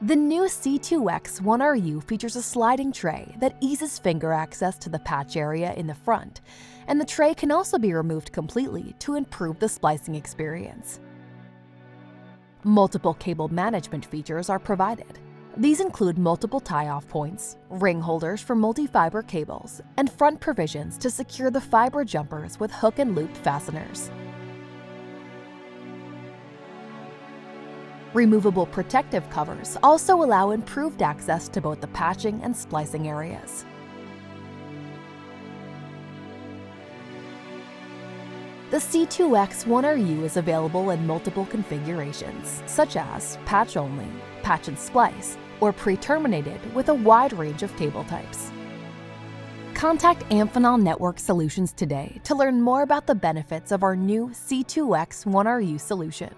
The new C2X1RU features a sliding tray that eases finger access to the patch area in the front, and the tray can also be removed completely to improve the splicing experience. Multiple cable management features are provided. These include multiple tie-off points, ring holders for multi-fiber cables, and front provisions to secure the fiber jumpers with hook and loop fasteners. Removable protective covers also allow improved access to both the patching and splicing areas. The C2X1RU is available in multiple configurations, such as patch only, patch and splice, or pre-terminated with a wide range of cable types. Contact Amphenol Network Solutions today to learn more about the benefits of our new C2X1RU solution.